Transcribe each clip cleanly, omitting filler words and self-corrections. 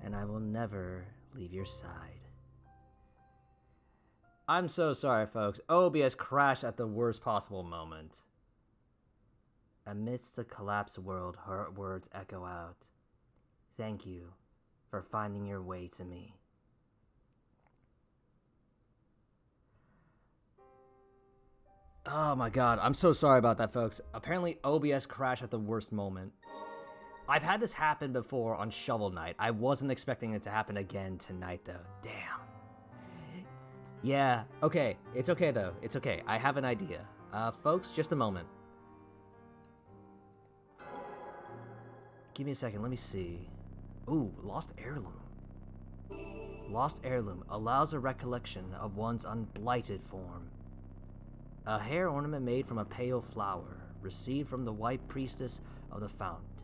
and I will never leave your side. I'm so sorry, folks. OBS crashed at the worst possible moment. Amidst the collapsed world, her words echo out. Thank you for finding your way to me. Oh my god, I'm so sorry about that, folks. Apparently OBS crashed at the worst moment. I've had this happen before on Shovel Knight. I wasn't expecting it to happen again tonight, though. Damn. Yeah, okay. It's okay, though. It's okay. I have an idea. Folks, just a moment. Give me a second. Let me see. Ooh, Lost Heirloom. Lost Heirloom allows a recollection of one's unblighted form. A hair ornament made from a pale flower, received from the White Priestess of the Fount.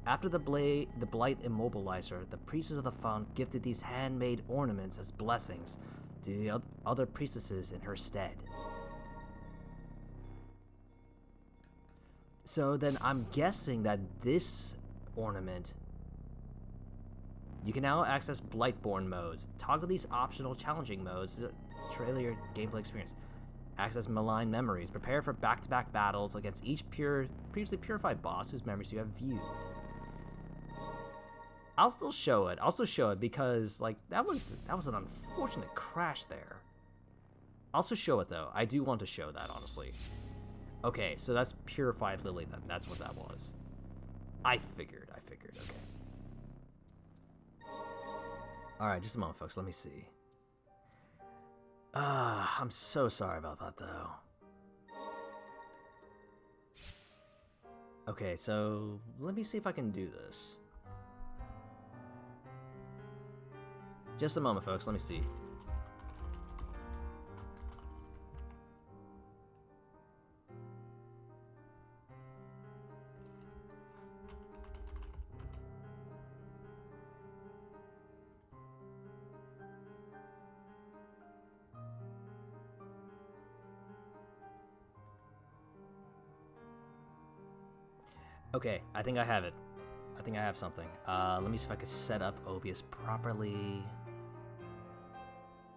After the blight immobilized her, the priestess of the fount gifted these handmade ornaments as blessings to the other priestesses in her stead. So then I'm guessing that this ornament... You can now access Blightborn modes. Toggle these optional challenging modes to trailer your gameplay experience. Access malign memories. Prepare for back-to-back battles against each previously purified boss whose memories you have viewed. I'll still show it. I'll still show it because, like, that was an unfortunate crash there. I'll still show it, though. I do want to show that, honestly. Okay, so that's Purified Lily, then. That's what that was. I figured. Okay. Alright, just a moment, folks. Let me see. I'm so sorry about that, though. Okay, so let me see if I can do this. Just a moment, folks. Let me see. Okay, I think I have it. I think I have something. Let me see if I can set up OBS properly.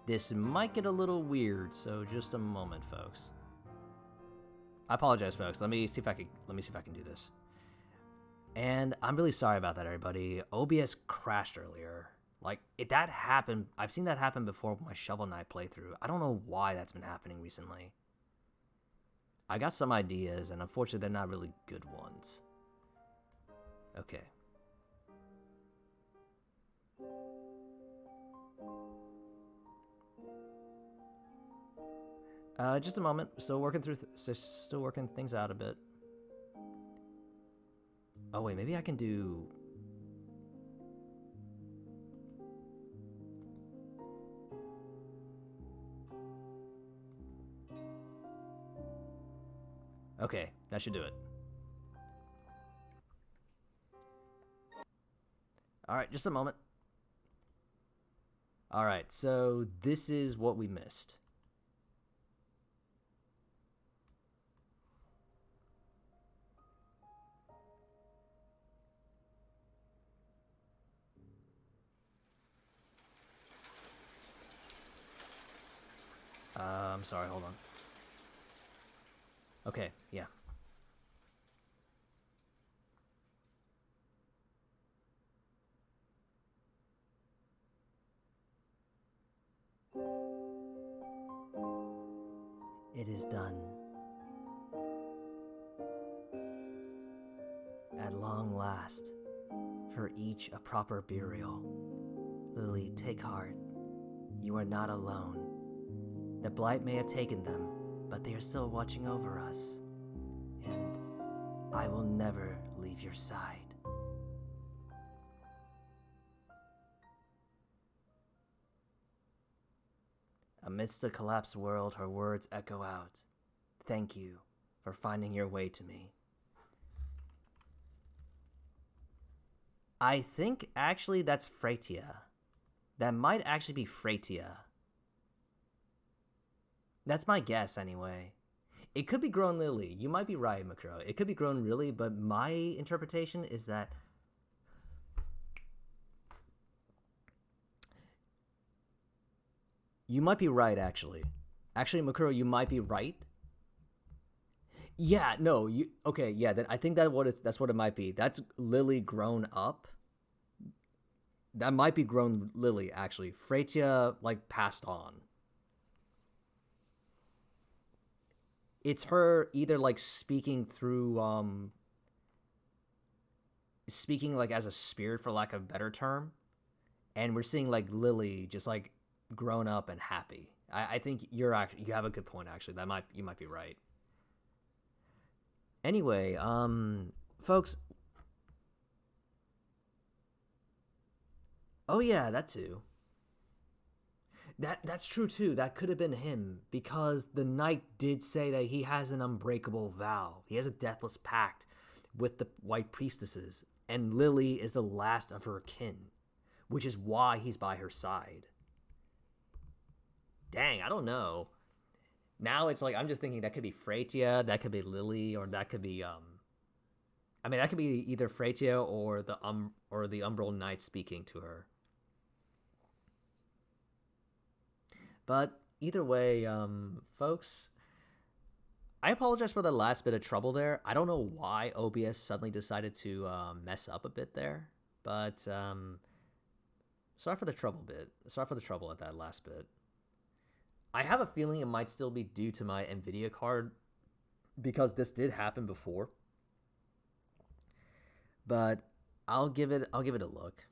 This might get a little weird, so just a moment, folks. I apologize, folks. Let me see if I can do this. And I'm really sorry about that, everybody. OBS crashed earlier. Like, that happened. I've seen that happen before with my Shovel Knight playthrough. I don't know why that's been happening recently. I got some ideas, and unfortunately, they're not really good ones. Okay. Just a moment. Still working things out a bit. Oh wait, maybe I can do. Okay, that should do it. Alright, just a moment. Alright, so this is what we missed. I'm sorry, hold on. Okay, yeah. It is done. At long last, for each a proper burial. Lily, take heart. You are not alone. The blight may have taken them, but they are still watching over us. And I will never leave your side. Amidst the collapsed world, her words echo out. Thank you for finding your way to me. I think actually that's Freya. That might actually be Freya. That's my guess anyway. It could be Grown Lily. You might be right, Macro. It could be Grown Lily, but my interpretation is that You might be right, actually. Actually, Makuro, you might be right. Yeah, no, you okay? Yeah, then I think that's what it might be. That's Lily grown up. That might be grown Lily actually. Freya like passed on. It's her either like speaking like as a spirit for lack of a better term, and we're seeing like Lily just like grown up and happy. I think you have a good point actually. You might be right. Anyway, folks. Oh yeah, that too. That's true too. That could have been him because the knight did say that he has an unbreakable vow. He has a deathless pact with the white priestesses, and Lily is the last of her kin, which is why he's by her side. Dang, I don't know. Now it's like I'm just thinking that could be Freya, that could be Lily, or that could be I mean that could be either Freya or the Umbral Knight speaking to her. But either way, folks, I apologize for the last bit of trouble there. I don't know why OBS suddenly decided to mess up a bit there, but sorry for the trouble bit. Sorry for the trouble at that last bit. I have a feeling it might still be due to my Nvidia card because this did happen before. But I'll give it a look.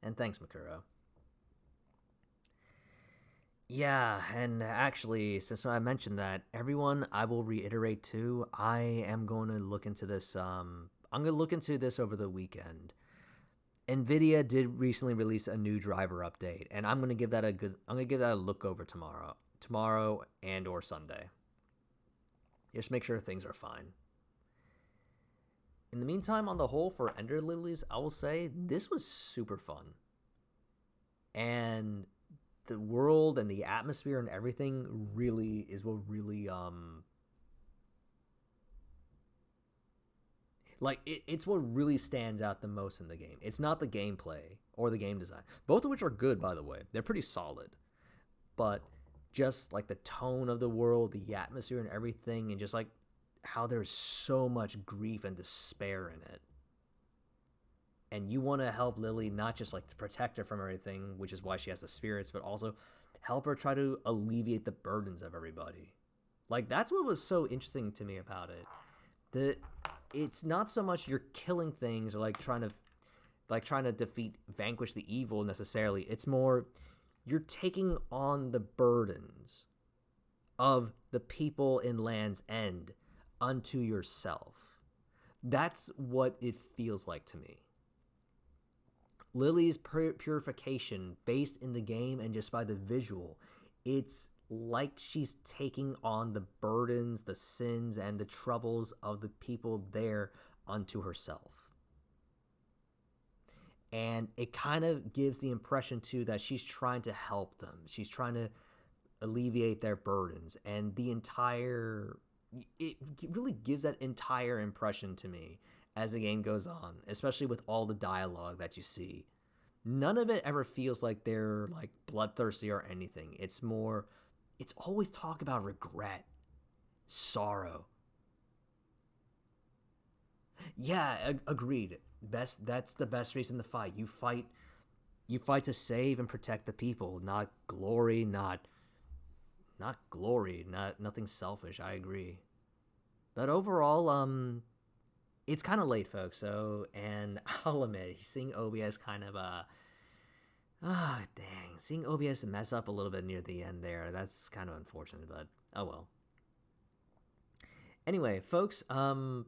And thanks, Makuro. Yeah, and actually, since I mentioned that, everyone, I will reiterate too. I am going to look into this. I'm going to look into this over the weekend. Nvidia did recently release a new driver update, and I'm going to give that a good. I'm going to give that a look over tomorrow and or Sunday. Just make sure things are fine. In the meantime, on the whole, for Ender Lilies, I will say this was super fun, and the world and the atmosphere and everything really is what really it's what really stands out the most in the game. It's not the gameplay or the game design, both of which are good, by the way. They're pretty solid, but just like the tone of the world, the atmosphere and everything, and just like how there's so much grief and despair in it, and you want to help Lily not just like to protect her from everything, which is why she has the spirits, but also help her try to alleviate the burdens of everybody. Like that's what was so interesting to me about it. The it's not so much you're killing things or trying to defeat vanquish the evil necessarily. It's more you're taking on the burdens of the people in Land's End unto yourself. That's what it feels like to me. Lily's purification based in the game and just by the visual, it's like she's taking on the burdens, the sins, and the troubles of the people there unto herself. And it kind of gives the impression, too, that she's trying to help them. She's trying to alleviate their burdens. And it really gives that entire impression to me as the game goes on, especially with all the dialogue that you see. None of it ever feels like they're like bloodthirsty or anything. It's always talk about regret, sorrow. Yeah, agreed. That's the best reason to fight. You fight to save and protect the people, not glory, not nothing selfish. I agree. But overall, it's kind of late, folks. So, and I'll admit, seeing OBS kind of dang, seeing OBS mess up a little bit near the end there. That's kind of unfortunate, but oh well. Anyway, folks, Ender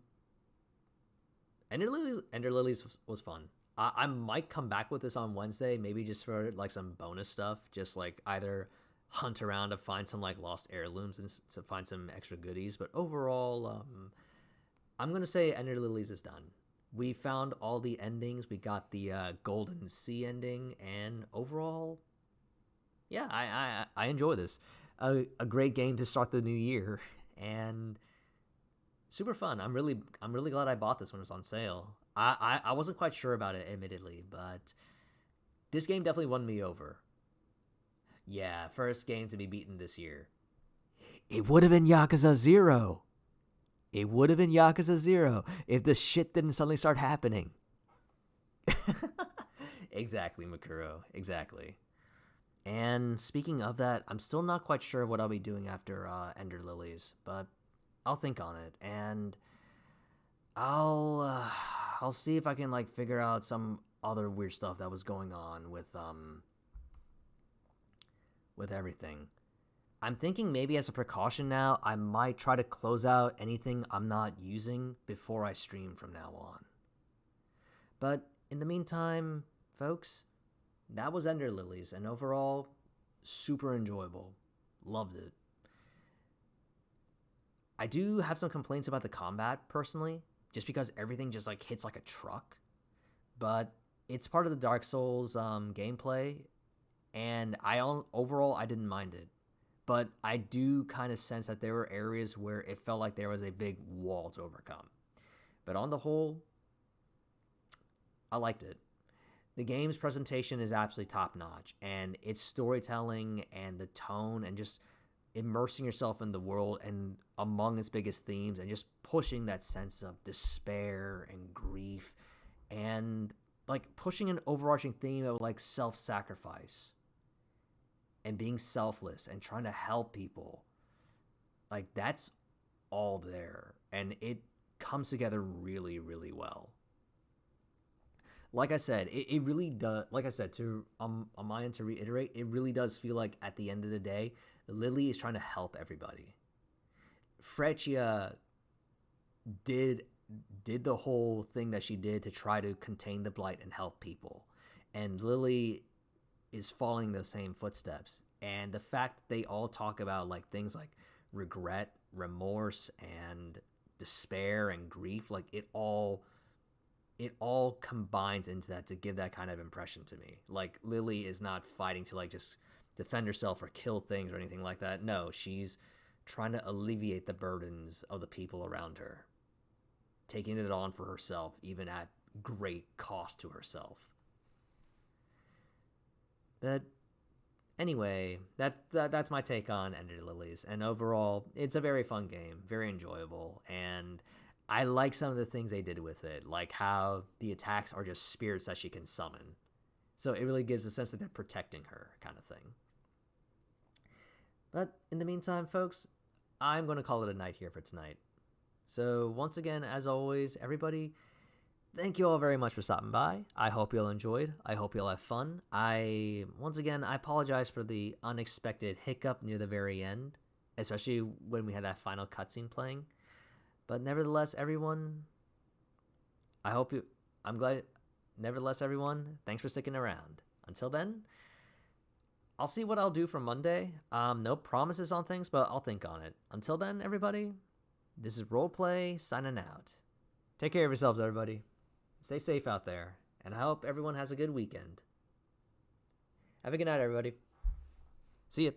Lilies was fun. I might come back with this on Wednesday, maybe just for like some bonus stuff, just like either hunt around to find some like lost heirlooms and to find some extra goodies. But overall, I'm gonna say Ender Lilies is done. We found all the endings. We got the Golden Sea ending, and overall, yeah, I enjoy this. A great game to start the new year, and super fun. I'm really glad I bought this when it was on sale. I wasn't quite sure about it, admittedly, but this game definitely won me over. Yeah, first game to be beaten this year. It would have been Yakuza 0. It would have been Yakuza 0 if the shit didn't suddenly start happening. Exactly, Makuro. Exactly. And speaking of that, I'm still not quite sure what I'll be doing after Ender Lilies, but I'll think on it, and I'll see if I can like figure out some other weird stuff that was going on with everything. I'm thinking maybe as a precaution now, I might try to close out anything I'm not using before I stream from now on. But in the meantime, folks, that was Ender Lilies, and overall, super enjoyable. Loved it. I do have some complaints about the combat, personally, just because everything just like hits like a truck. But it's part of the Dark Souls gameplay, and overall I didn't mind it. But I do kind of sense that there were areas where it felt like there was a big wall to overcome. But on the whole, I liked it. The game's presentation is absolutely top notch, and its storytelling and the tone and just immersing yourself in the world and among its biggest themes and just pushing that sense of despair and grief and like pushing an overarching theme of like self-sacrifice and being selfless and trying to help people. Like that's all there, and it comes together really, really well. Like I said, it really does. Like I said, to on my end, to reiterate, it really does feel like at the end of the day, Lily is trying to help everybody. Frecia did the whole thing that she did to try to contain the blight and help people, and Lily is following those same footsteps. And the fact that they all talk about like things like regret, remorse, and despair and grief, like it all combines into that to give that kind of impression to me. Like Lily is not fighting to like just defend herself or kill things or anything like that. No, she's trying to alleviate the burdens of the people around her, taking it on for herself, even at great cost to herself. But anyway, that's my take on Ender Lilies, and overall, it's a very fun game, very enjoyable, and I like some of the things they did with it, like how the attacks are just spirits that she can summon. So it really gives a sense that they're protecting her, kind of thing. But in the meantime, folks, I'm going to call it a night here for tonight. So once again, as always, everybody, thank you all very much for stopping by. I hope you all enjoyed. I hope you all have fun. Once again, I apologize for the unexpected hiccup near the very end, especially when we had that final cutscene playing. But nevertheless, everyone, I'm glad, nevertheless, everyone, thanks for sticking around. Until then, I'll see what I'll do for Monday. No promises on things, but I'll think on it. Until then, everybody, this is Roleplay signing out. Take care of yourselves, everybody. Stay safe out there, and I hope everyone has a good weekend. Have a good night, everybody. See ya.